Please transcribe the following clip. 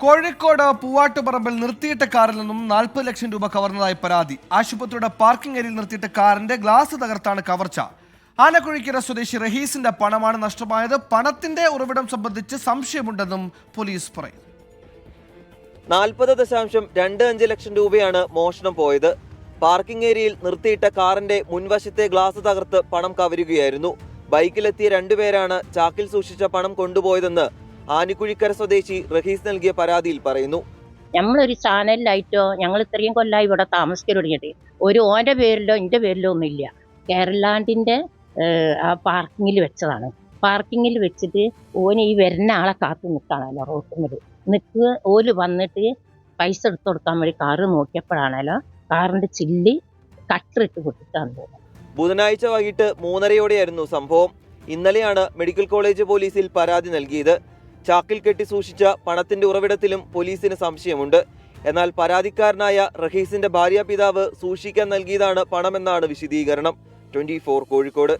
കോഴിക്കോട് പൂവാട്ടുപറമ്പിൽ നിർത്തിയിട്ട കാറിൽ നിന്നും 40 ലക്ഷം രൂപ കവർന്നതായി പരാതി. ആശുപത്രിയുടെ പാർക്കിംഗ് ഏരിയയിൽ നിർത്തിയിട്ട കാറിന്റെ ഗ്ലാസ് തകർത്താണ് കവർച്ച. ആനക്കുഴിക്കര സ്വദേശി റഹീസിന്റെ പണമാണ് നഷ്ടമായത്. പണത്തിന്റെ ഉറവിടം സംബന്ധിച്ച് സംശയമുണ്ടെന്നും പോലീസ് പറയുന്നു. 40.25 ലക്ഷം രൂപയാണ് മോഷണം പോയത്. പാർക്കിംഗ് ഏരിയയിൽ നിർത്തിയിട്ട കാറിന്റെ മുൻവശത്തെ ഗ്ലാസ് തകർത്ത് പണം കവരുകയായിരുന്നു. ബൈക്കിലെത്തിയ രണ്ടുപേരാണ് ചാക്കിൽ സൂക്ഷിച്ച പണം കൊണ്ടുപോയതെന്ന് ആനക്കുഴിക്കര സ്വദേശി റഹീസ് നൽകിയ പരാതിയിൽ പറയുന്നു. നമ്മളൊരു ചാനലിലായിട്ടോ ഞങ്ങൾ ഇത്രയും കൊല്ലമായി ഇവിടെ താമസിക്കാൻ തുടങ്ങിയിട്ട് ഒരു ഓൻ്റെ പേരിലോ എൻ്റെ പേരിലോ ഒന്നുമില്ല. കേരളാണ്ടിൻ്റെ ആ പാർക്കിങ്ങിൽ വെച്ചതാണ്. പാർക്കിങ്ങിൽ വെച്ചിട്ട് ഓന് ഈ വരുന്ന ആളെ കാത്തു നിൽക്കുകയാണല്ലോ റോട്ടുമ്മൽ നിൽക്കുക. ഓല് വന്നിട്ട് പൈസ എടുത്തു കൊടുക്കാൻ വേണ്ടി കാറ് നോക്കിയപ്പോഴാണല്ലോ കാറിൻ്റെ ചില്ലി കട്ടറിട്ട് പൊട്ടിട്ടാണ് തോന്നുന്നത്. ബുധനാഴ്ച വൈകിട്ട് 3:30 സംഭവം. ഇന്നലെയാണ് മെഡിക്കൽ കോളേജ് പോലീസിൽ പരാതി നൽകിയത്. ചാക്കിൽ കെട്ടി സൂക്ഷിച്ച പണത്തിന്റെ ഉറവിടത്തിലും പോലീസിന് സംശയമുണ്ട്. എന്നാൽ പരാതിക്കാരനായ റഹീസിന്റെ ഭാര്യാപിതാവ് സൂക്ഷിക്കാൻ നൽകിയതാണ് പണമെന്നാണ് വിശദീകരണം. 24 കോഴിക്കോട്.